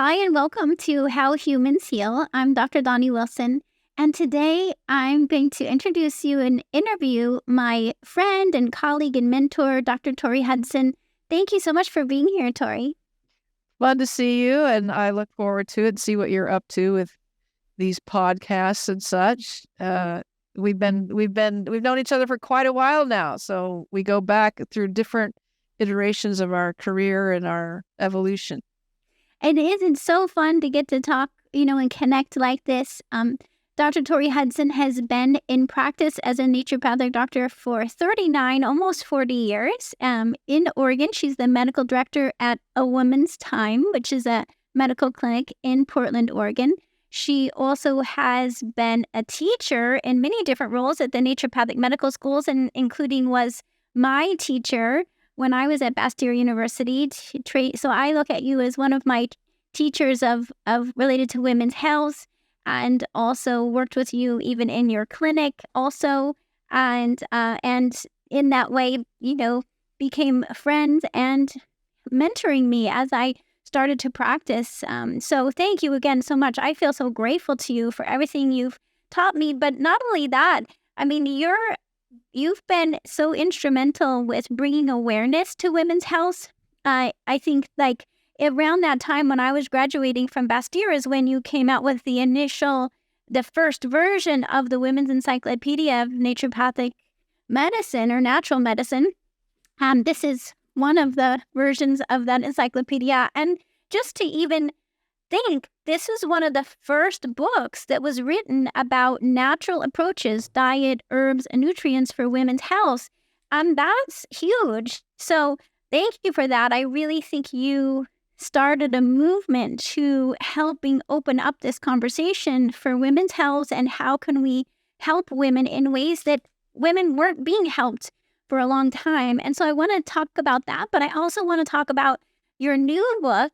Hi, and welcome to How Humans Heal. I'm Dr. Donnie Wilson, and today I'm going to introduce you and interview my friend and colleague and mentor, Dr. Tori Hudson. Thank you so much for being here, Tori. Fun to see you, and I look forward to it and see what you're up to with these podcasts and such. We've known each other for quite a while now, so we go back through different iterations of our career and our evolution. And isn't so fun to get to talk, and connect like this. Dr. Tori Hudson has been in practice as a naturopathic doctor for 39, almost 40 years. In Oregon, she's the medical director at A Woman's Time, which is a medical clinic in Portland, Oregon. She also has been a teacher in many different roles at the naturopathic medical schools, and including was my teacher when I was at Bastyr University. So I look at you as one of my teachers of related to women's health, and also worked with you even in your clinic also, and in that way, became friends and mentoring me as I started to practice. So thank you again so much. I feel so grateful to you for everything you've taught me. But not only that, I mean, you've been so instrumental with bringing awareness to women's health. I think like around that time when I was graduating from Bastyr is when you came out with the first version of the Women's Encyclopedia of Naturopathic Medicine or Natural Medicine. This is one of the versions of that encyclopedia. And just to even think, this is one of the first books that was written about natural approaches, diet, herbs, and nutrients for women's health. And that's huge. So thank you for that. I really think you started a movement to helping open up this conversation for women's health and how can we help women in ways that women weren't being helped for a long time. And so I want to talk about that, but I also want to talk about your new book,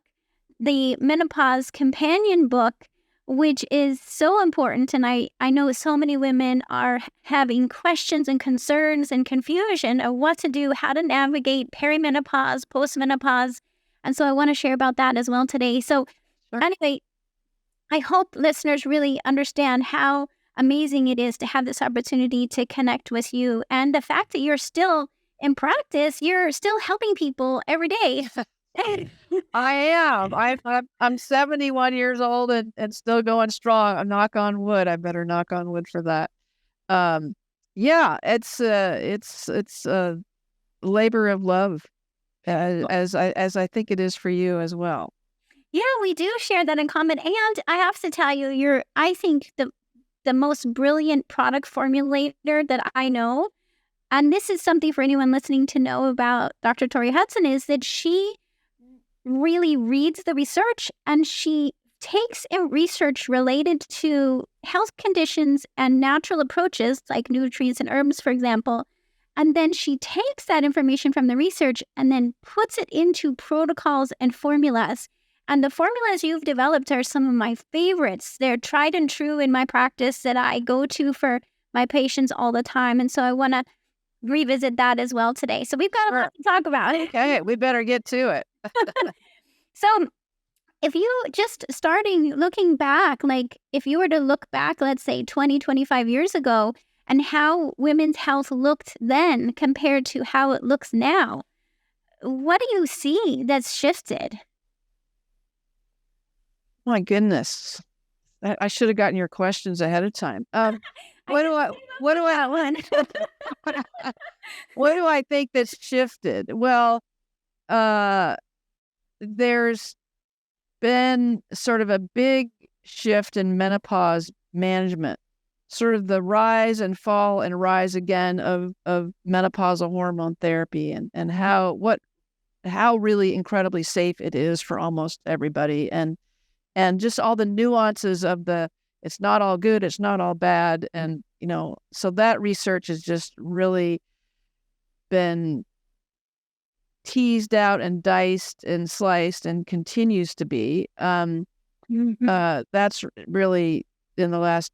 the Menopause Companion book, which is so important. And I know so many women are having questions and concerns and confusion of what to do, how to navigate peri-menopause, post-menopause. And so I want to share about that as well today. So Anyway, I hope listeners really understand how amazing it is to have this opportunity to connect with you. And the fact that you're still in practice, you're still helping people every day. I am. I'm 71 years old and still going strong. I'm knock on wood. I better knock on wood for that. Yeah, it's a labor of love, as I think it is for you as well. Yeah, we do share that in common. And I have to tell you, I think, the most brilliant product formulator that I know. And this is something for anyone listening to know about Dr. Tori Hudson, is that she really reads the research and she takes in research related to health conditions and natural approaches like nutrients and herbs, for example. And then she takes that information from the research and then puts it into protocols and formulas. And the formulas you've developed are some of my favorites. They're tried and true in my practice that I go to for my patients all the time. And so I want to revisit that as well today. So we've got a lot to talk about. Okay, we better get to it. So if you just looking back, like if you were to look back, let's say 20, 25 years ago, and how women's health looked then compared to how it looks now, what do you see that's shifted? My goodness. I should have gotten your questions ahead of time. What do I think that's shifted? Well, there's been sort of a big shift in menopause management, sort of the rise and fall and rise again of menopausal hormone therapy and how really incredibly safe it is for almost everybody, and just all the nuances of it's not all good, it's not all bad. And, so that research has just really been teased out and diced and sliced and continues to be. That's really in the last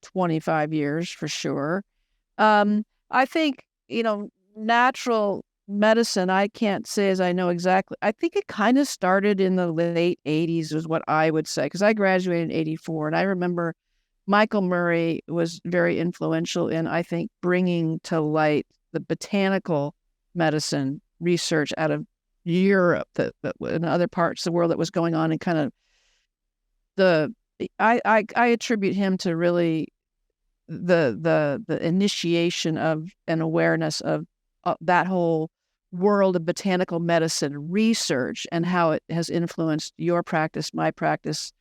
25 years for sure. I think, natural medicine, I can't say as I know exactly. I think it kind of started in the late 80s is what I would say, because I graduated in 84. And I remember Michael Murray was very influential in, I think, bringing to light the botanical medicine research out of Europe that in other parts of the world that was going on, and kind of I attribute him to really the initiation of an awareness of that whole world of botanical medicine research and how it has influenced your practice, my practice,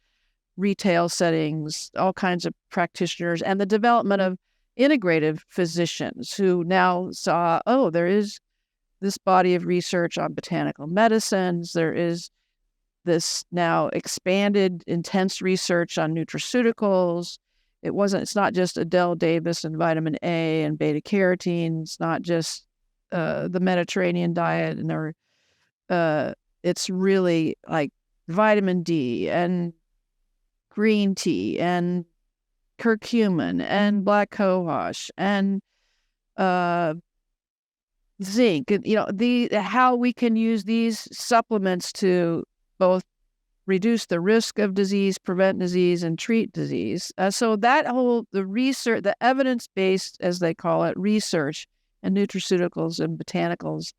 retail settings, all kinds of practitioners, and the development of integrative physicians who now saw, oh, there is this body of research on botanical medicines. There is this now expanded, intense research on nutraceuticals. It's not just Adele Davis and vitamin A and beta carotene. It's not just the Mediterranean diet, and it's really like vitamin D and green tea and curcumin and black cohosh and zinc. And, how we can use these supplements to both reduce the risk of disease, prevent disease, and treat disease. So that the research, the evidence-based, as they call it, research in nutraceuticals and botanicals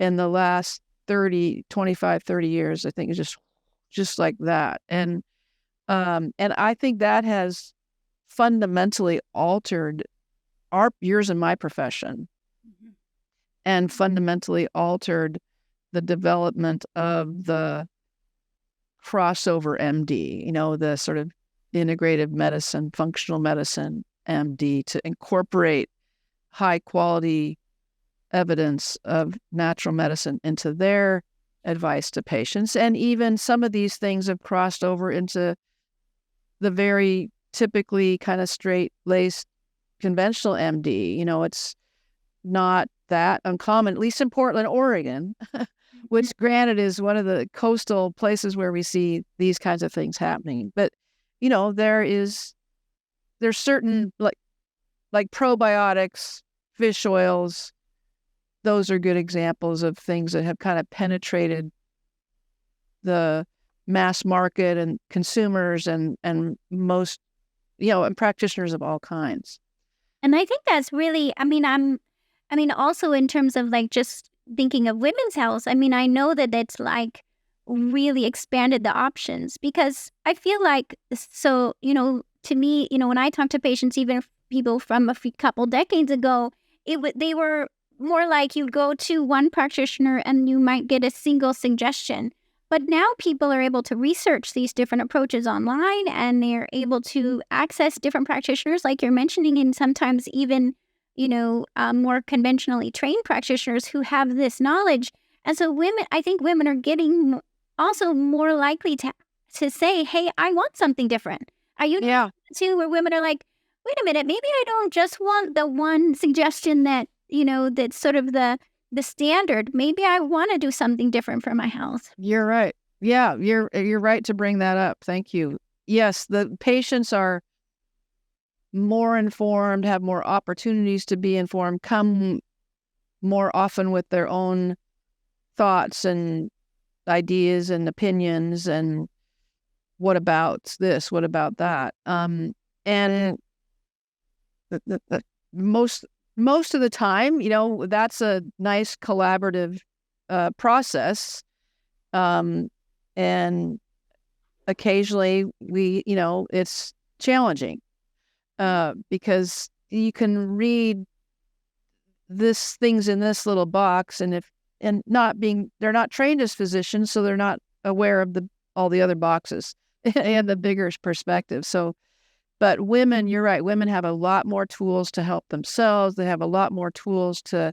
in the last 25, 30 years, I think is just like that. And I think that has fundamentally altered years in my profession, and fundamentally altered the development of the crossover MD, the sort of integrative medicine, functional medicine MD, to incorporate high quality evidence of natural medicine into their advice to patients. And even some of these things have crossed over into the very typically kind of straight-laced conventional MD. It's not that uncommon, at least in Portland, Oregon, which granted is one of the coastal places where we see these kinds of things happening. But, there's certain like probiotics, fish oils, those are good examples of things that have kind of penetrated the mass market and consumers and most, and practitioners of all kinds. And I think that's really, also in terms of like just thinking of women's health, I know that it's like really expanded the options, because I feel like, so, to me, when I talk to patients, even people from couple decades ago, they were more like you'd go to one practitioner and you might get a single suggestion. But now people are able to research these different approaches online, and they're able to access different practitioners, like you're mentioning, and sometimes even, more conventionally trained practitioners who have this knowledge. And so I think women are getting also more likely to say, hey, I want something different. Are you too, where women are like, wait a minute, maybe I don't just want the one suggestion that, that's sort of the standard. Maybe I want to do something different for my health. You're right. Yeah, you're right to bring that up. Thank you. Yes, the patients are more informed, have more opportunities to be informed, come more often with their own thoughts and ideas and opinions, and what about this? What about that? And the most of the time, that's a nice collaborative process. And occasionally it's challenging because you can read things in this little box, and they're not trained as physicians, so they're not aware of all the other boxes and the bigger perspective. So, but women, you're right, women have a lot more tools to help themselves. They have a lot more tools to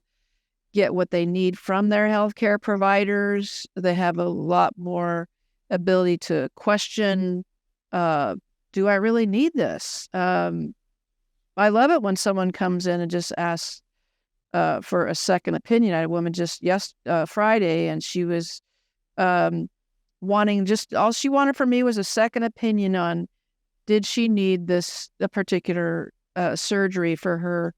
get what they need from their healthcare providers. They have a lot more ability to question, do I really need this? I love it when someone comes in and just asks for a second opinion. I had a woman just Friday, and she was wanting, all she wanted from me was a second opinion on, did she need a particular surgery for her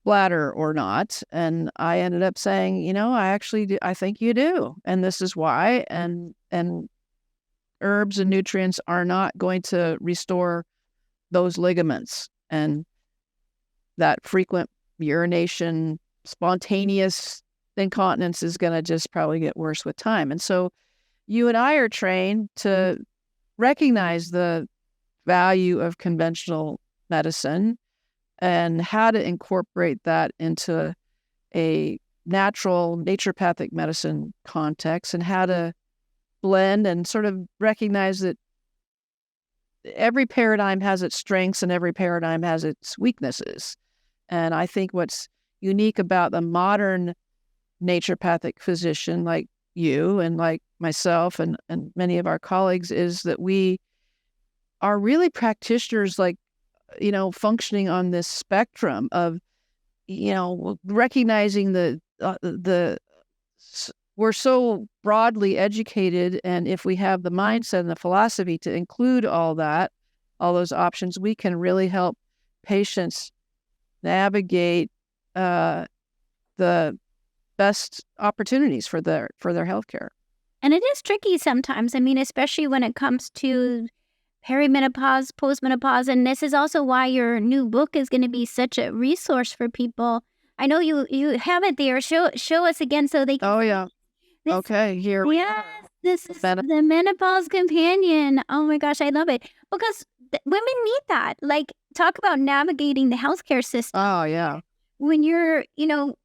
bladder or not. And I ended up saying, you know, I actually do, I think you do. And this is why. And herbs and nutrients are not going to restore those ligaments. And that frequent urination, spontaneous incontinence is going to just probably get worse with time. And so you and I are trained to recognize the value of conventional medicine and how to incorporate that into a natural naturopathic medicine context, and how to blend and sort of recognize that every paradigm has its strengths and every paradigm has its weaknesses. And I think what's unique about the modern naturopathic physician like you and like myself and many of our colleagues is that we are really practitioners, like, you know, functioning on this spectrum of, you know, recognizing we're so broadly educated, and if we have the mindset and the philosophy to include all that, all those options, we can really help patients navigate the best opportunities for their healthcare. And it is tricky sometimes. I mean, especially when it comes to peri-menopause, postmenopause, and this is also why your new book is going to be such a resource for people. I know you have it there. Show us again so they can. Oh yeah. This, okay, here. Yes, this is the Menopause Companion. Oh my gosh, I love it. Because women need that. Like, talk about navigating the healthcare system. Oh yeah. When you're, you know,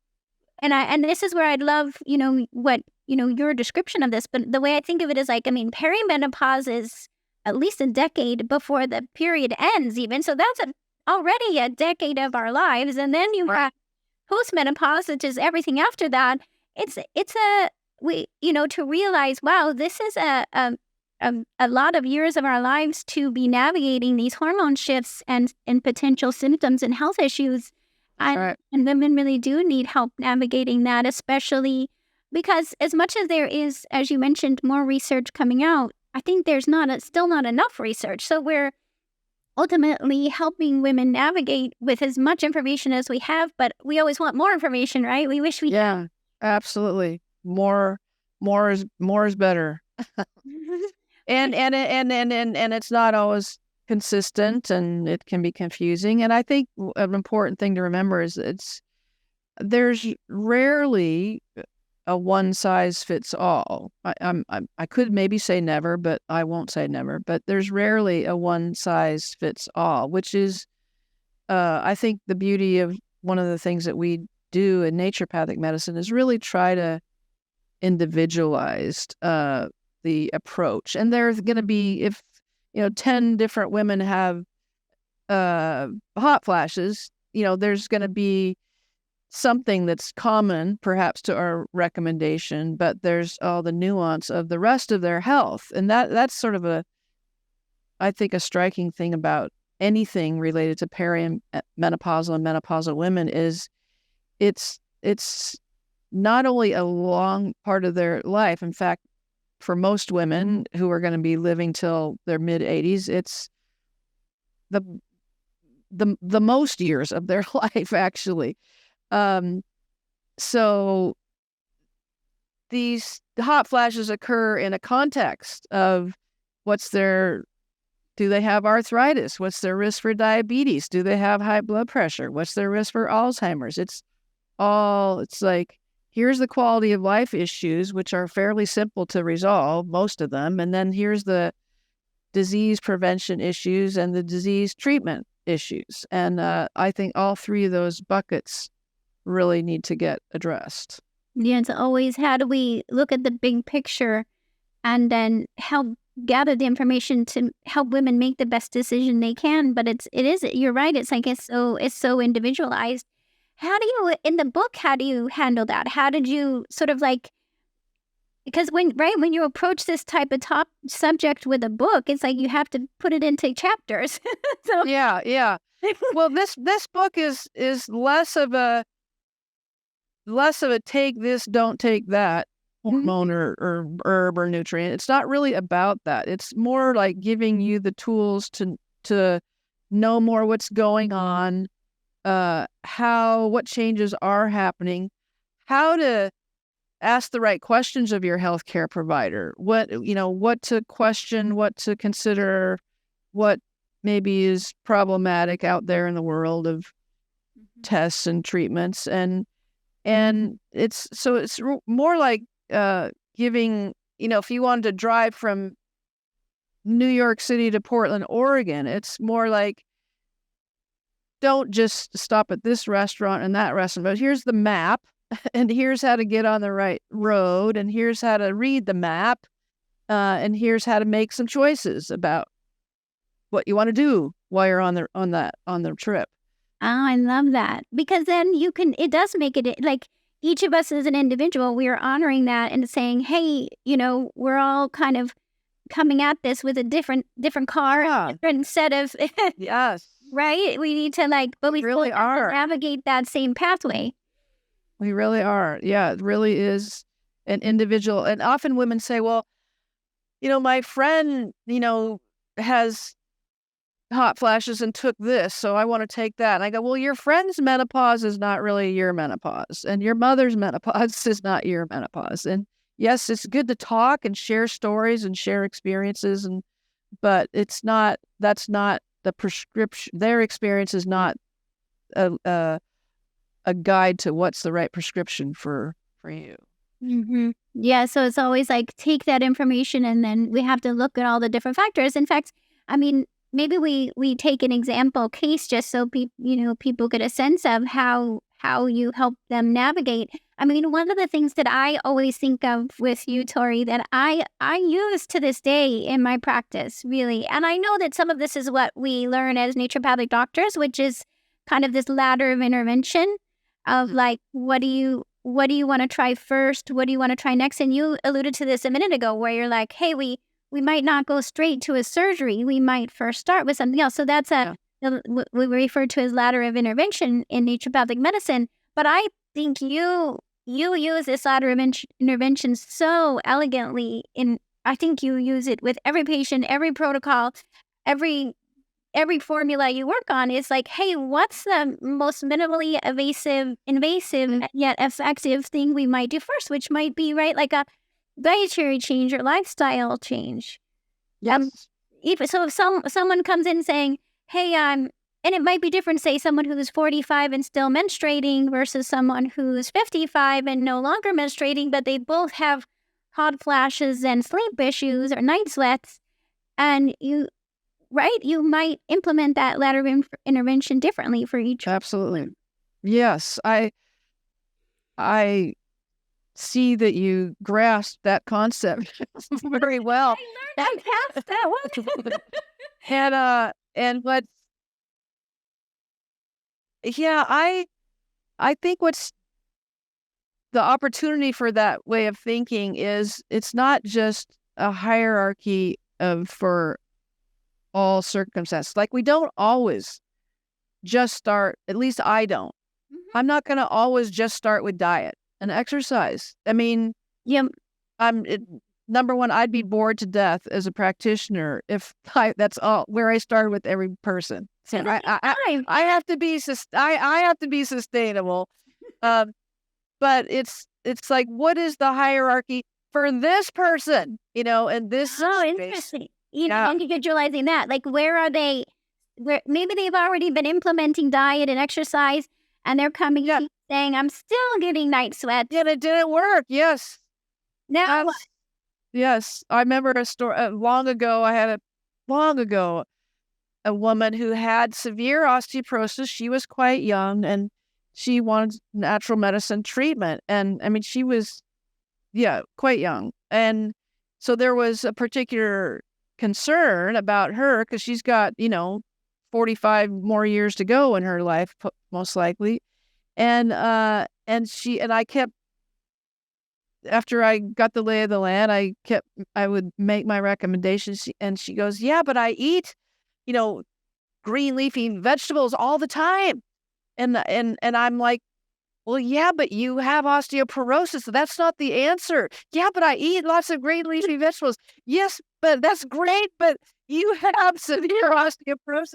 and this is where I'd love, you know, what, you know, your description of this, but the way I think of it is like, I mean, peri-menopause is at least a decade before the period ends even. So that's already a decade of our lives. And then you have postmenopause, which is everything after that. You know, to realize, wow, this is a lot of years of our lives to be navigating these hormone shifts and potential symptoms and health issues. And women really do need help navigating that, especially because as much as there is, as you mentioned, more research coming out, I think there's still not enough research. So we're ultimately helping women navigate with as much information as we have, but we always want more information, right? We wish we Yeah, absolutely. More is better. and it's not always consistent, and it can be confusing. And I think an important thing to remember is there's rarely a one size fits all. I could maybe say never, but I won't say never. But there's rarely a one size fits all, which is, I think, the beauty of one of the things that we do in naturopathic medicine is really try to individualize the approach. And there's going to be, if 10 different women have hot flashes, there's going to be something that's common perhaps to our recommendation, but there's all the nuance of the rest of their health. And that's sort of I think a striking thing about anything related to perimenopausal and menopausal women is it's not only a long part of their life. In fact, for most women who are going to be living till their mid-80s, it's the most years of their life, actually. So these hot flashes occur in a context of do they have arthritis? What's their risk for diabetes? Do they have high blood pressure? What's their risk for Alzheimer's? It's like, here's the quality of life issues, which are fairly simple to resolve, most of them. And then here's the disease prevention issues and the disease treatment issues. And I think all three of those buckets really need to get addressed. Yeah, it's always, how do we look at the big picture and then help gather the information to help women make the best decision they can. But you're right, it's like it's so individualized. In the book, how do you handle that? How did you sort of like, because when you approach this type of top subject with a book, it's like you have to put it into chapters. So Yeah. Well, this book is less of a take this, don't take that hormone or herb or nutrient. It's not really about that. It's more like giving you the tools to know more what's going on, what changes are happening, how to ask the right questions of your healthcare provider, what to question, what to consider, what maybe is problematic out there in the world of tests and treatments. And it's more like giving, if you wanted to drive from New York City to Portland, Oregon, it's more like, don't just stop at this restaurant and that restaurant, but here's the map, and here's how to get on the right road, and here's how to read the map, and here's how to make some choices about what you want to do while you're on the trip. Oh, I love that, because then it does make it like each of us as an individual, we are honoring that and saying, hey, we're all kind of coming at this with a different car, different set of yes, right? We need to but we really are navigate that same pathway. We really are. Yeah, it really is an individual. And often women say, well, my friend, has hot flashes and took this, so I want to take that. And I go, well, your friend's menopause is not really your menopause, and your mother's menopause is not your menopause. And yes, it's good to talk and share stories and share experiences, but that's not the prescription. Their experience is not a guide to what's the right prescription for you. Mm-hmm. Yeah, so it's always like take that information, and then we have to look at all the different factors. In fact, I mean, maybe we take an example case just so people get a sense of how you help them navigate. I mean, one of the things that I always think of with you, Tori, that I use to this day in my practice, really, and I know that some of this is what we learn as naturopathic doctors, which is kind of this ladder of intervention of like, what do you want to try first? What do you want to try next? And you alluded to this a minute ago, where you're like, hey, we might not go straight to a surgery. We might first start with something else. So that's what we refer to as ladder of intervention in naturopathic medicine. But I think you use this ladder of intervention so elegantly. I think you use it with every patient, every protocol, every formula you work on. Is like, hey, what's the most minimally invasive yet effective thing we might do first, which might be like a dietary change or lifestyle change. Yes. If someone comes in saying, hey, and it might be different, say someone who's 45 and still menstruating versus someone who's 55 and no longer menstruating, but they both have hot flashes and sleep issues or night sweats, and you might implement that ladder of intervention differently for each. Absolutely. Yes, I see that you grasp that concept very well. I passed that one. and I think what's the opportunity for that way of thinking is it's not just a hierarchy for all circumstances. Like, we don't always just start, at least I don't. Mm-hmm. I'm not going to always just start with diet and exercise. I mean, number one, I'd be bored to death as a practitioner if that's all where I started with every person. So I have to be sustainable. But it's like, what is the hierarchy for this person? And this. Oh, interesting. Individualizing that, like, where are they? Where maybe they've already been implementing diet and exercise, and they're coming saying, I'm still getting night sweats. Yeah, it didn't work. Yes. Now what? Yes. I remember a story long ago. A woman who had severe osteoporosis. She was quite young, and she wanted natural medicine treatment. And I mean, she was, quite young. And so there was a particular concern about her because she's got, 45 more years to go in her life, most likely. And I kept, after I got the lay of the land, I would make my recommendations, and she goes, yeah, but I eat, green leafy vegetables all the time. And I'm like, well, yeah, but you have osteoporosis. So that's not the answer. Yeah, but I eat lots of green leafy vegetables. Yes, but that's great. But you have severe osteoporosis.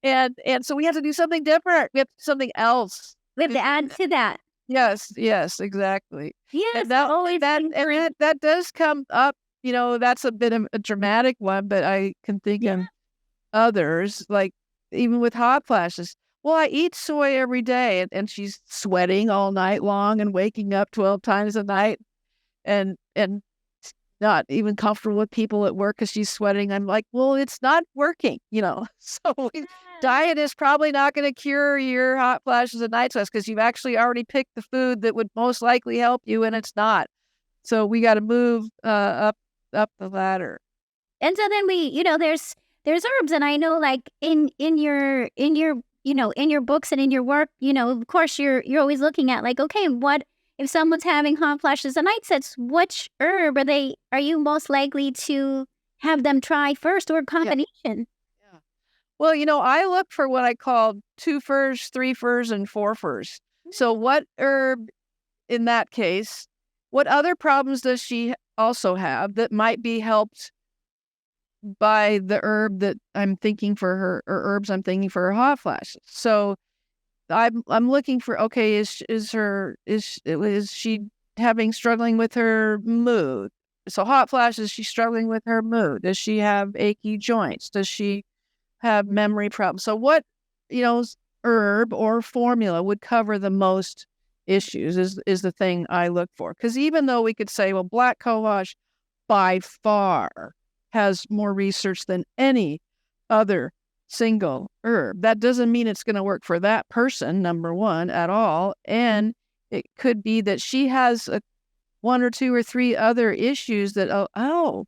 And so we have to do something different. We have to do something else. We have to add to that. Yes, exactly. Yes, And that does come up, that's a bit of a dramatic one, but I can think of others, like even with hot flashes. Well, I eat soy every day, and she's sweating all night long and waking up 12 times a night and not even comfortable with people at work because she's sweating. I'm like, well, it's not working, So diet is probably not going to cure your hot flashes and night sweats because you've actually already picked the food that would most likely help you, and it's not. So we got to move up the ladder. And so then there's herbs, and I know like in your in your books and in your work, of course you're always looking at like, okay, what if someone's having hot flashes and night sweats, which herb are you most likely to have them try first, or combination? Yeah. Well, I look for what I call 2 furs, 3 furs, and 4 furs. So what herb in that case, what other problems does she also have that might be helped by the herb that I'm thinking for her, or herbs I'm thinking for her hot flashes? So I'm looking for, okay, is she struggling with her mood? So hot flashes, she's struggling with her mood. Does she have achy joints? Does she have memory problems? So what, herb or formula would cover the most issues is the thing I look for. Because even though we could say, well, black cohosh by far has more research than any other single herb, that doesn't mean it's going to work for that person, number one, at all. And it could be that she has 1 or 2 or 3 other issues that, wow,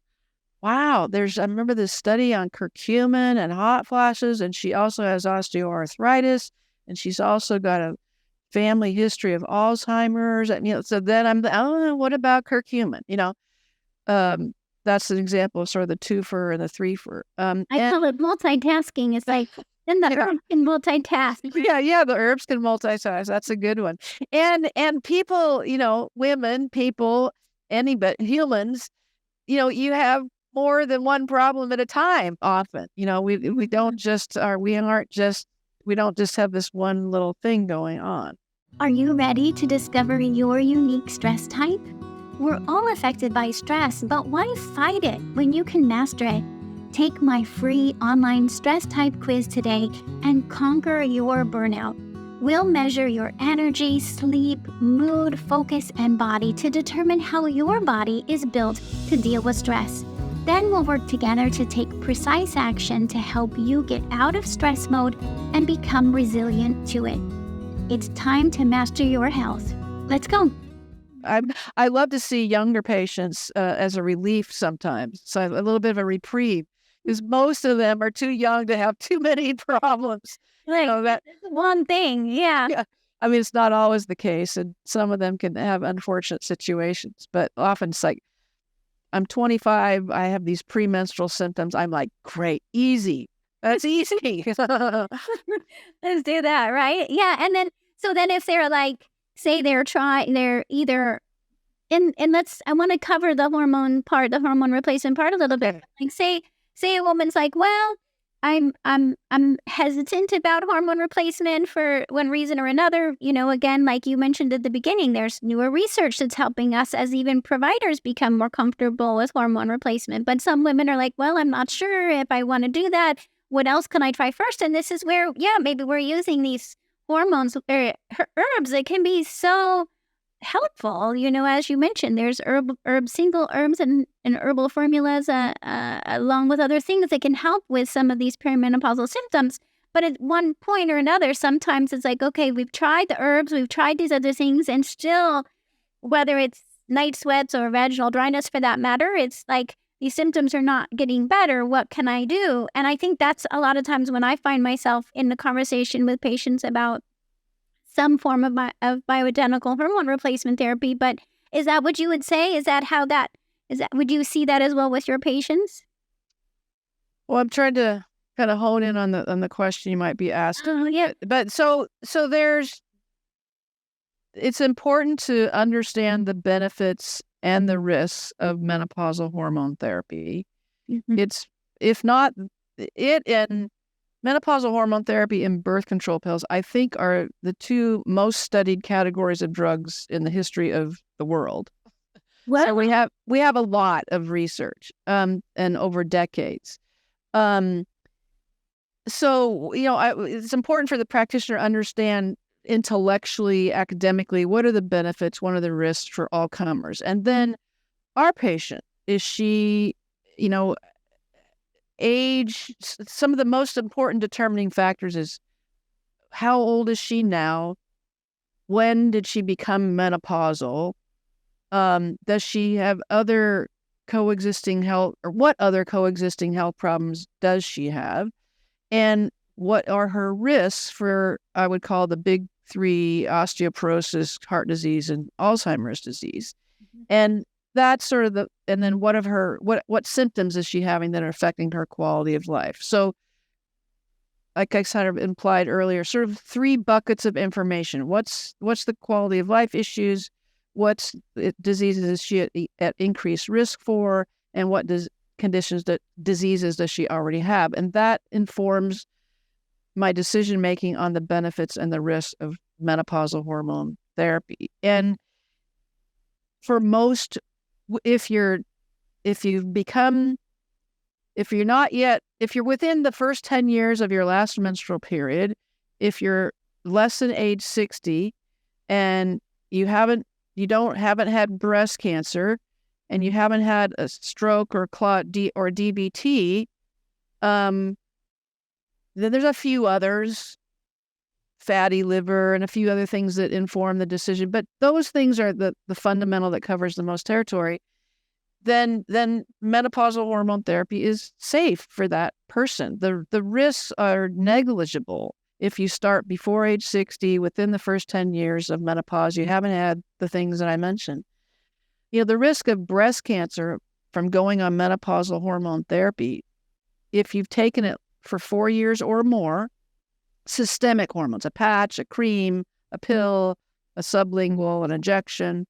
I remember this study on curcumin and hot flashes, and she also has osteoarthritis, and she's also got a family history of Alzheimer's. And, so then what about curcumin? That's an example of sort of the 2 fur and the 3 fur. I call it multitasking. It's like, then the herb can multitask. Yeah, the herbs can multitask. That's a good one. And people, women, people, anybody, humans, you have more than one problem at a time often. We don't just have this one little thing going on. Are you ready to discover your unique stress type? We're all affected by stress, but why fight it when you can master it? Take my free online stress type quiz today and conquer your burnout. We'll measure your energy, sleep, mood, focus, and body to determine how your body is built to deal with stress. Then we'll work together to take precise action to help you get out of stress mode and become resilient to it. It's time to master your health. Let's go. I love to see younger patients as a relief sometimes. So a little bit of a reprieve, because most of them are too young to have too many problems. That's one thing. Yeah. I mean, it's not always the case, and some of them can have unfortunate situations, but often it's like, I'm 25, I have these premenstrual symptoms. I'm like, great, easy. That's easy. Let's do that, right? Yeah. And then, so then if they're like, say they're either, I want to cover the hormone replacement part a little bit. Like say a woman's like, well, I'm hesitant about hormone replacement for one reason or another. Again, like you mentioned at the beginning, there's newer research that's helping us as even providers become more comfortable with hormone replacement. But some women are like, well, I'm not sure if I want to do that. What else can I try first? And this is where, maybe we're using these hormones or herbs that can be so helpful. As you mentioned, there's single herbs and herbal formulas along with other things that can help with some of these perimenopausal symptoms. But at one point or another, sometimes it's like, okay, we've tried the herbs, we've tried these other things, and still, whether it's night sweats or vaginal dryness for that matter, it's like these symptoms are not getting better. What can I do? And I think that's a lot of times when I find myself in the conversation with patients about some form of bioidentical hormone replacement therapy. But is that what you would say? Would you see that as well with your patients? Well, I'm trying to kind of hone in on the question you might be asking. Oh, yeah. But so it's important to understand the benefits and the risks of menopausal hormone therapy. Mm-hmm. It's, if not it, and menopausal hormone therapy and birth control pills, I think, are the two most studied categories of drugs in the history of the world. Well, So we have a lot of research, and over decades. So, it's important for the practitioner to understand intellectually, academically, what are the benefits, what are the risks for all comers. And then our patient, is she, age, some of the most important determining factors is how old is she now? When did she become menopausal? Does she have other coexisting health, or what other coexisting health problems does she have? And what are her risks for, I would call, the big three: osteoporosis, heart disease, and Alzheimer's disease? Mm-hmm. And that's sort of and then what symptoms is she having that are affecting her quality of life? So, like I sort of implied earlier, sort of three buckets of information. What's the quality of life issues? What diseases is she at increased risk for? And what diseases does she already have? And that informs my decision-making on the benefits and the risks of menopausal hormone therapy. And for most, if you're within the first 10 years of your last menstrual period, if you're less than age 60 and you haven't had breast cancer, and you haven't had a stroke or clot or DVT, then there's a few others, fatty liver and a few other things that inform the decision. But those things are the fundamental that covers the most territory. Then menopausal hormone therapy is safe for that person. The risks are negligible. If you start before age 60, within the first 10 years of menopause, you haven't had the things that I mentioned. The risk of breast cancer from going on menopausal hormone therapy, if you've taken it for 4 years or more, systemic hormones, a patch, a cream, a pill, a sublingual, an injection,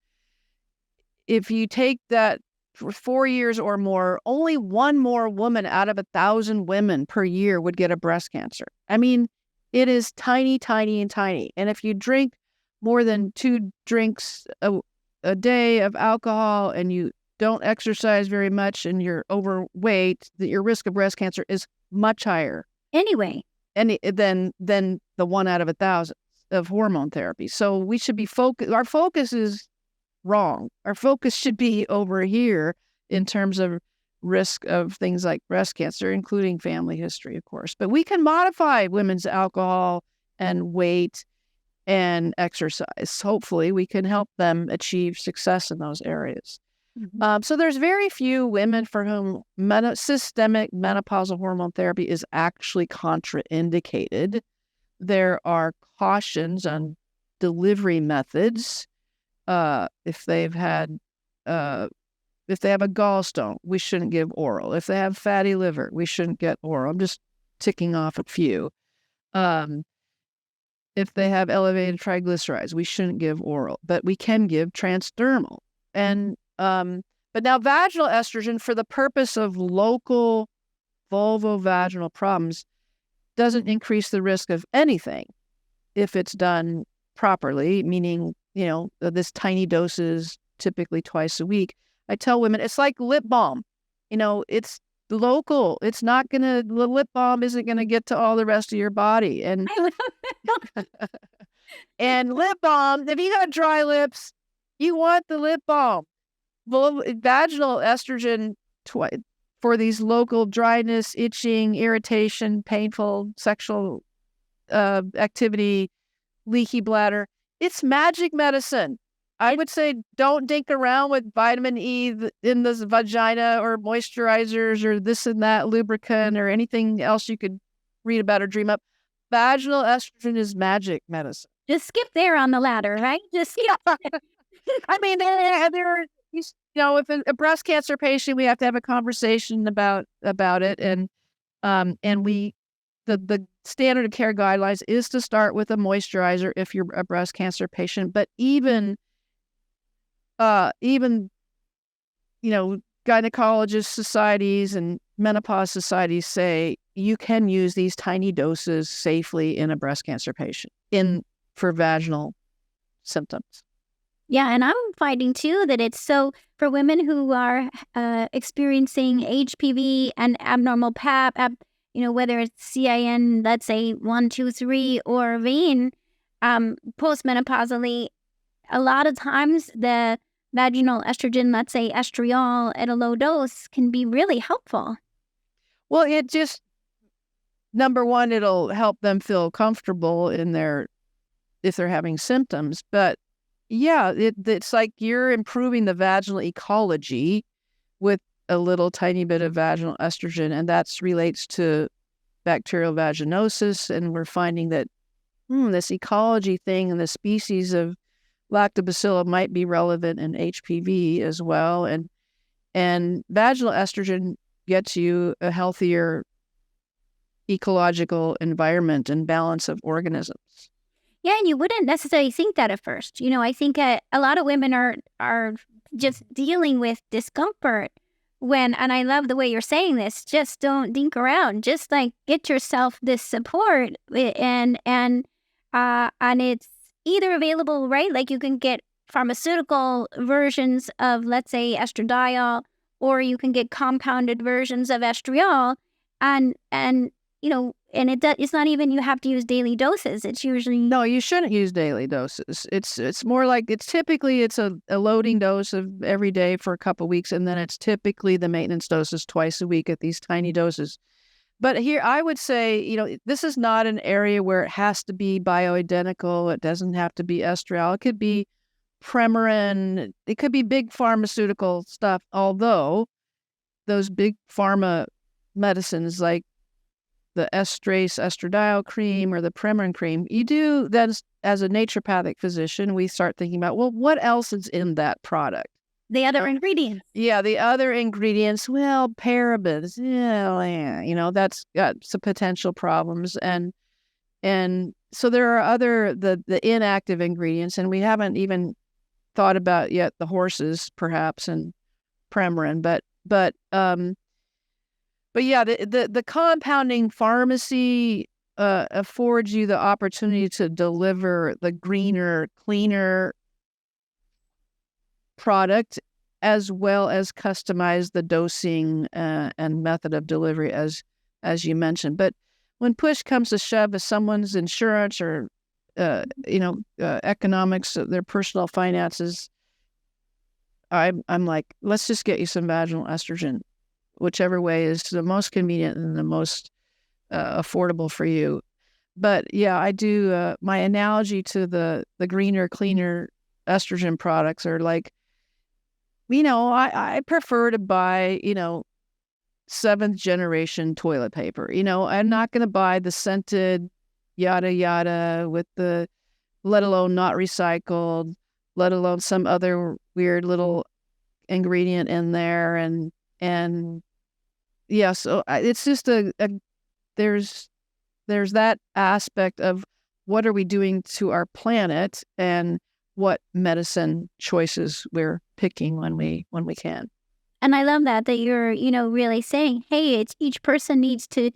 if you take that for 4 years or more, only one more woman out of 1,000 women per year would get a breast cancer. I mean, it is tiny, tiny, and tiny. And if you drink more than 2 drinks a day of alcohol, and you don't exercise very much, and you're overweight, your risk of breast cancer is much higher. Anyway. Than the 1 out of 1,000 of hormone therapy. So we should be our focus is wrong. Our focus should be over here in terms of risk of things like breast cancer, including family history, of course. But we can modify women's alcohol and weight and exercise. Hopefully, we can help them achieve success in those areas. Mm-hmm. So there's very few women for whom systemic menopausal hormone therapy is actually contraindicated. There are cautions on delivery methods. If they have a gallstone, we shouldn't give oral. If they have fatty liver, we shouldn't get oral. I'm just ticking off a few. If they have elevated triglycerides, we shouldn't give oral, but we can give transdermal. And but now vaginal estrogen, for the purpose of local vulvovaginal problems, doesn't increase the risk of anything if it's done properly, meaning, this tiny doses, typically twice a week. I tell women, it's like lip balm. It's local. It's not the lip balm isn't going to get to all the rest of your body. And and lip balm, if you got dry lips, you want the lip balm. Vaginal estrogen for these local dryness, itching, irritation, painful sexual activity, leaky bladder. It's magic medicine. I would say don't dink around with vitamin E in the vagina or moisturizers or this and that lubricant or anything else you could read about or dream up. Vaginal estrogen is magic medicine. Just skip there on the ladder, right? Just skip. I mean, if a breast cancer patient, we have to have a conversation about it, and the standard of care guidelines is to start with a moisturizer if you're a breast cancer patient. But even gynecologist societies and menopause societies say you can use these tiny doses safely in a breast cancer patient for vaginal symptoms. Yeah, and I'm finding too that it's so for women who are experiencing HPV and abnormal PAP, whether it's CIN, let's say 1, 2, 3, or vein, postmenopausally, a lot of times the vaginal estrogen, let's say estriol at a low dose, can be really helpful. Well, it just, number one, it'll help them feel comfortable if they're having symptoms. But yeah, it's like you're improving the vaginal ecology with a little tiny bit of vaginal estrogen, and that relates to bacterial vaginosis. And we're finding that this ecology thing and the species of lactobacillus might be relevant in HPV as well. And vaginal estrogen gets you a healthier ecological environment and balance of organisms. Yeah, and you wouldn't necessarily think that at first. I think a lot of women are just dealing with discomfort and I love the way you're saying this, just don't dink around. Just like get yourself this support and it's either available, right? Like you can get pharmaceutical versions of, let's say, estradiol, or you can get compounded versions of estriol and it's not even you have to use daily doses. It's usually no, you shouldn't use daily doses. It's more like it's a loading dose of every day for a couple of weeks, and then it's typically the maintenance doses twice a week at these tiny doses. But here I would say, this is not an area where it has to be bioidentical. It doesn't have to be estriol. It could be Premarin. It could be big pharmaceutical stuff. Although those big pharma medicines like the estradiol cream or the Premarin cream, you do then as a naturopathic physician, we start thinking about, well, what else is in that product? The other ingredients. Yeah, the other ingredients, well, parabens, that's got some potential problems. And so there are the inactive ingredients, and we haven't even thought about yet the horses, perhaps, and Premarin. But yeah, the compounding pharmacy affords you the opportunity to deliver the greener, cleaner product, as well as customize the dosing and method of delivery, as you mentioned. But when push comes to shove, if someone's insurance or economics, their personal finances, I'm like, let's just get you some vaginal estrogen, whichever way is the most convenient and the most affordable for you. But yeah, I do. My analogy to the greener, cleaner estrogen products are like, I prefer to buy, 7th generation toilet paper. I'm not going to buy the scented yada yada with let alone not recycled, let alone some other weird little ingredient in there. And yeah, so it's just there's that aspect of what are we doing to our planet and what medicine choices we're picking when we can. And I love that you're, really saying, hey, it's each person needs to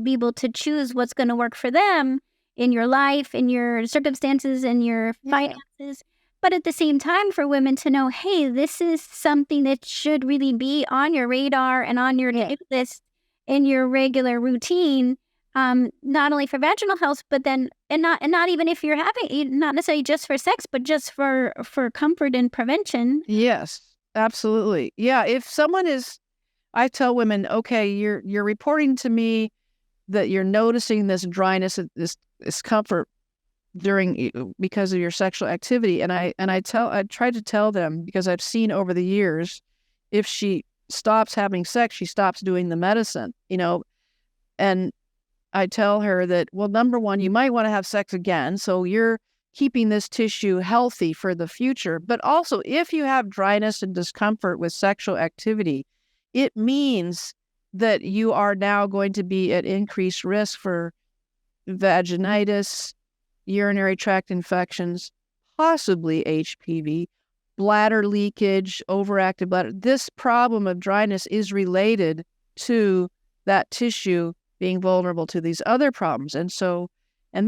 be able to choose what's going to work for them in your life, in your circumstances, in your finances. But at the same time, for women to know, hey, this is something that should really be on your radar and on your to-do list in your regular routine, not only for vaginal health, but then and not even if you're having, not necessarily just for sex, but just for comfort and prevention. Yes, absolutely. Yeah, if someone I tell women, okay, you're reporting to me that you're noticing this dryness, this discomfort because of your sexual activity, and I try to tell them, because I've seen over the years, if she stops having sex, she stops doing the medicine, and I tell her that, well, number one, you might want to have sex again, so you're keeping this tissue healthy for the future. But also, if you have dryness and discomfort with sexual activity, it means that you are now going to be at increased risk for vaginitis, urinary tract infections, possibly HPV, bladder leakage, overactive bladder. This problem of dryness is related to that tissue being vulnerable to these other problems. And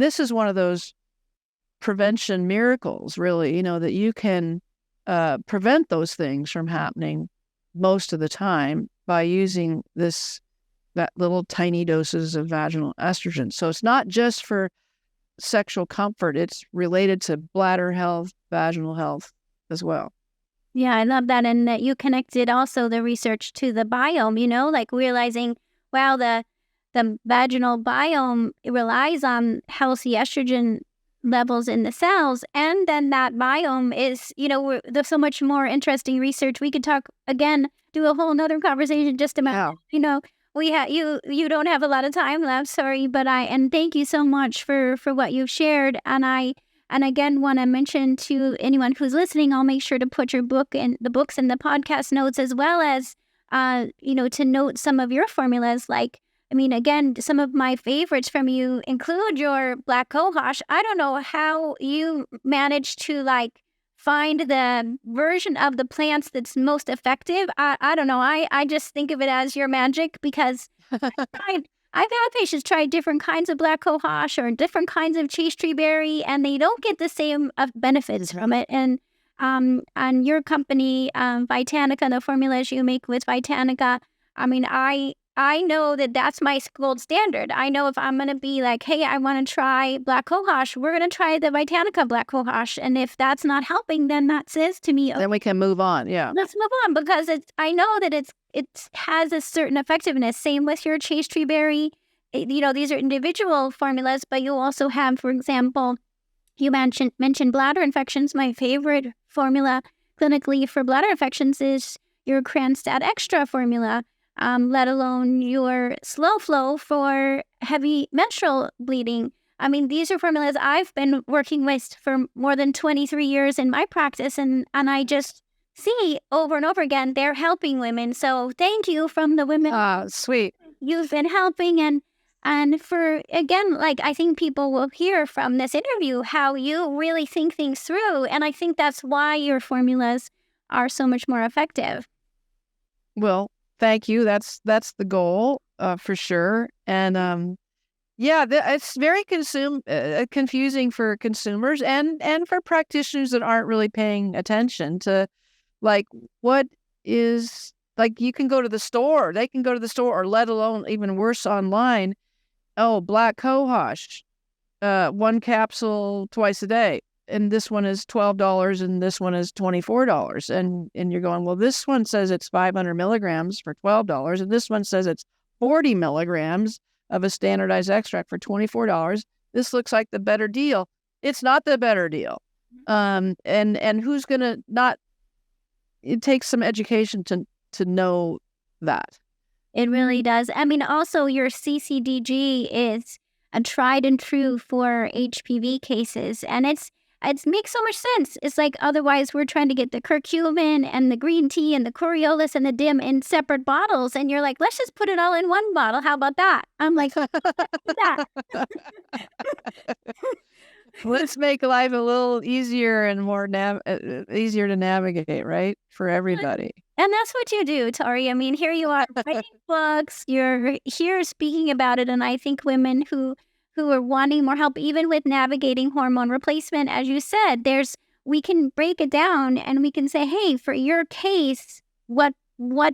this is one of those prevention miracles, really, that you can prevent those things from happening most of the time by using that little tiny doses of vaginal estrogen. So it's not just for sexual comfort, it's related to bladder health, vaginal health as well. Yeah, I love that. And that you connected also the research to the biome, like realizing, wow, the vaginal biome relies on healthy estrogen levels in the cells. And then that biome is, there's so much more interesting research. We could talk again, do a whole nother conversation just about, we have you don't have a lot of time left, sorry, but and thank you so much for what you've shared. And again, want to mention to anyone who's listening, I'll make sure to put your book in the books and the podcast notes, as well as, to note some of your formulas. Again, some of my favorites from you include your black cohosh. I don't know how you managed to find the version of the plants that's most effective. I don't know. I just think of it as your magic, because I've had patients try different kinds of black cohosh or different kinds of chaste tree berry, and they don't get the same benefits from it. And your company, Vitanica, the formulas you make with Vitanica, I know that that's my gold standard. I know if I'm going to be like, hey, I want to try black cohosh, we're going to try the Vitanica black cohosh. And if that's not helping, then that says to me, then we can move on. Yeah. Let's move on, because I know that it has a certain effectiveness. Same with your chaste tree berry. These are individual formulas, but you also have, for example, you mentioned bladder infections. My favorite formula clinically for bladder infections is your Cranstat Extra formula. Let alone your slow flow for heavy menstrual bleeding. These are formulas I've been working with for more than 23 years in my practice, and I just see over and over again they're helping women. So thank you from the women. Sweet. You've been helping, and for, again, I think people will hear from this interview how you really think things through, and I think that's why your formulas are so much more effective. Well, thank you. That's the goal, for sure. And it's very confusing for consumers and for practitioners that aren't really paying attention to what is, you can go to the store. They can go to the store, or let alone even worse, online. Oh, black cohosh, 1 capsule twice a day. And this one is $12 and this one is $24. And you're going, well, this one says it's 500 milligrams for $12. And this one says it's 40 milligrams of a standardized extract for $24. This looks like the better deal. It's not the better deal. And who's going to not, it takes some education to know that. It really does. Also your CCDG is a tried and true for HPV cases. And it makes so much sense. It's otherwise we're trying to get the curcumin and the green tea and the Coriolis and the DIM in separate bottles. And you're like, let's just put it all in one bottle. How about that? I'm like, that. Let's make life a little easier and more easier to navigate, right? For everybody. And that's what you do, Tori. Here you are writing books. You're here speaking about it. And I think women who are wanting more help, even with navigating hormone replacement, as you said, we can break it down and we can say, hey, for your case, what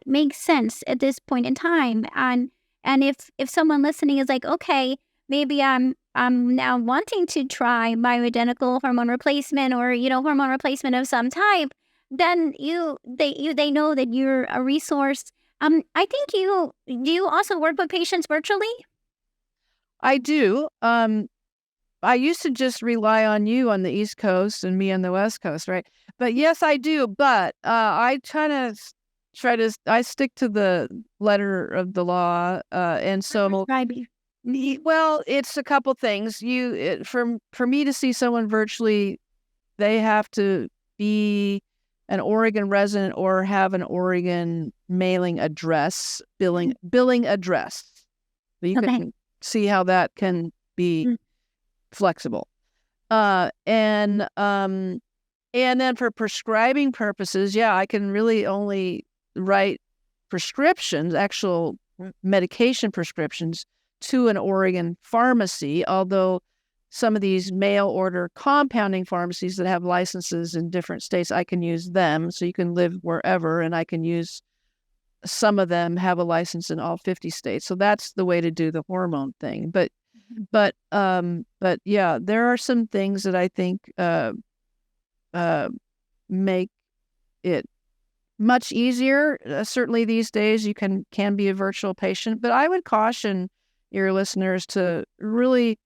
makes sense at this point in time? And if someone listening is like, okay, maybe I'm now wanting to try bioidentical hormone replacement, or hormone replacement of some type, then they know that you're a resource. I think do you also work with patients virtually? I do. I used to just rely on you on the East Coast and me on the West Coast, right? But yes, I do. But I I stick to the letter of the law, and so. Well, it's a couple things. For me to see someone virtually, they have to be an Oregon resident or have an Oregon mailing address, billing address. So you can see how that can be flexible. And then for prescribing purposes, I can really only write prescriptions, actual medication prescriptions to an Oregon pharmacy, although some of these mail order compounding pharmacies that have licenses in different states, I can use them. So you can live wherever, and I can use some of them have a license in all 50 states. So that's the way to do the hormone thing. But yeah, there are some things that I think make it much easier. Certainly these days you can be a virtual patient, but I would caution your listeners to really,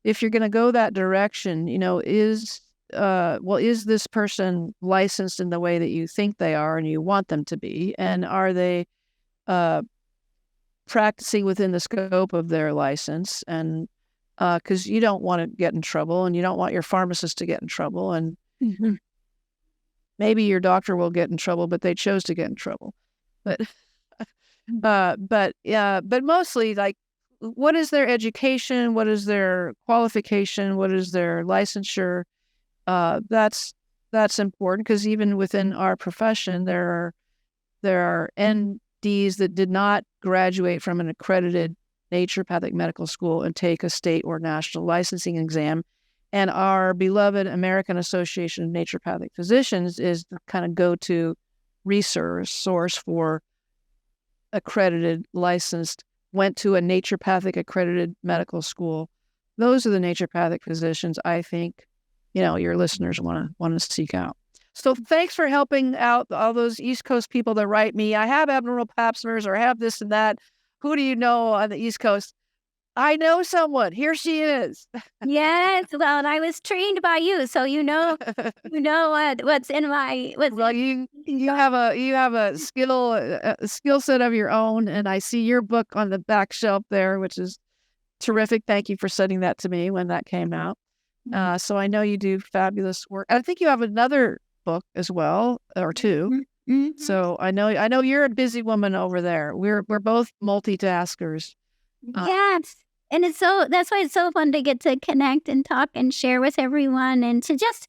if you're going to go that direction, is this person licensed in the way that you think they are and you want them to be? And are they practicing within the scope of their license? And because you don't want to get in trouble, and you don't want your pharmacist to get in trouble. And maybe your doctor will get in trouble, but they chose to get in trouble. But mostly, like, what is their education? What is their qualification? What is their licensure? That's important, because even within our profession, there are NDs that did not graduate from an accredited naturopathic medical school and take a state or national licensing exam. And our beloved American Association of Naturopathic Physicians is the kind of go-to resource source for accredited, licensed, went to a naturopathic accredited medical school. Those are the naturopathic physicians I think, your listeners want to seek out. So thanks for helping out all those East Coast people that write me. I have abnormal pap smears, or I have this and that. Who do you know on the East Coast? I know someone. Here she is. Yes, well, and I was trained by you, so what's in my. Well, you have a skill set of your own, and I see your book on the back shelf there, which is terrific. Thank you for sending that to me when that came out. So I know you do fabulous work. I think you have another book as well, or two. Mm-hmm. So I know you're a busy woman over there. We're both multitaskers. Yes. And that's why it's so fun to get to connect and talk and share with everyone, and to just,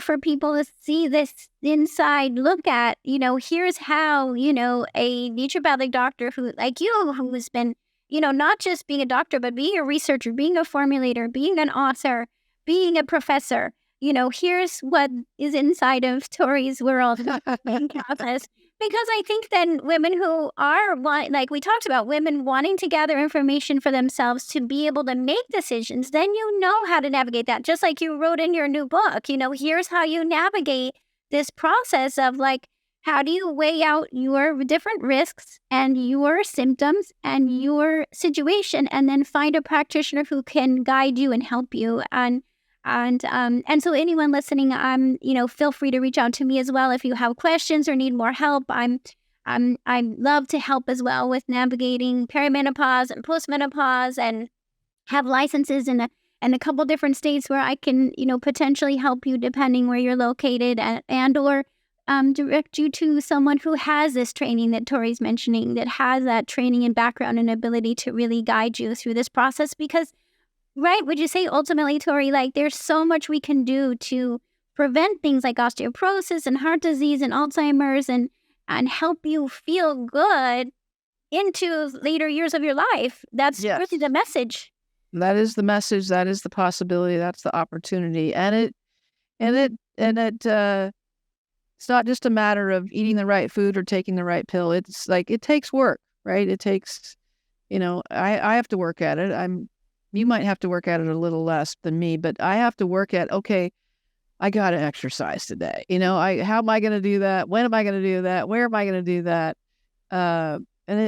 for people to see this inside look at, here's how, a naturopathic doctor who, like you, who has been, not just being a doctor, but being a researcher, being a formulator, being an author, being a professor, here's what is inside of Tori's world and process. Because I think then women who are, like we talked about, women wanting to gather information for themselves to be able to make decisions, then you know how to navigate that. Just like you wrote in your new book, here's how you navigate this process of, like, how do you weigh out your different risks and your symptoms and your situation, and then find a practitioner who can guide you and help you. And so anyone listening, feel free to reach out to me as well if you have questions or need more help. I love to help as well with navigating perimenopause and postmenopause, and have licenses in a couple different states where I can, potentially help you depending where you're located, or direct you to someone who has this training that Tori's mentioning, that has that training and background and ability to really guide you through this process. Because, right, would you say ultimately, Tori, like, there's so much we can do to prevent things like osteoporosis and heart disease and Alzheimer's, and help you feel good into later years of your life. That's really the message. That is the message. That is the possibility. That's the opportunity. And it's not just a matter of eating the right food or taking the right pill. It's like, it takes work, right? It takes, I have to work at it. You might have to work at it a little less than me, but I have to work at, okay, I got to exercise today. How am I going to do that? When am I going to do that? Where am I going to do that?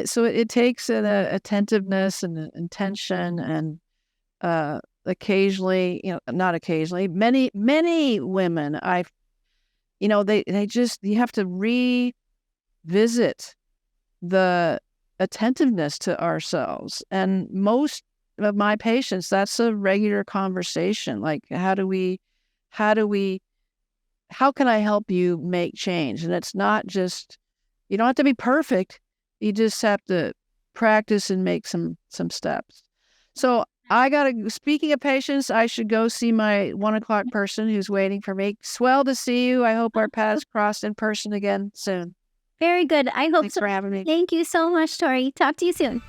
So it takes an attentiveness and an intention, and occasionally, not occasionally, many women, you have to revisit the attentiveness to ourselves. And most of my patients, that's a regular conversation. Like, how can I help you make change? And it's not just, you don't have to be perfect. You just have to practice and make some steps. So speaking of patients, I should go see my 1:00 person who's waiting for me. Swell to see you. I hope our paths cross in person again soon. Very good. I hope Thanks so. for having me. Thank you so much, Tori. Talk to you soon.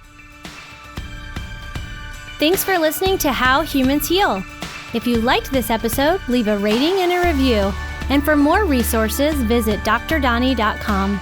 Thanks for listening to How Humans Heal. If you liked this episode, leave a rating and a review. And for more resources, visit drdonnie.com.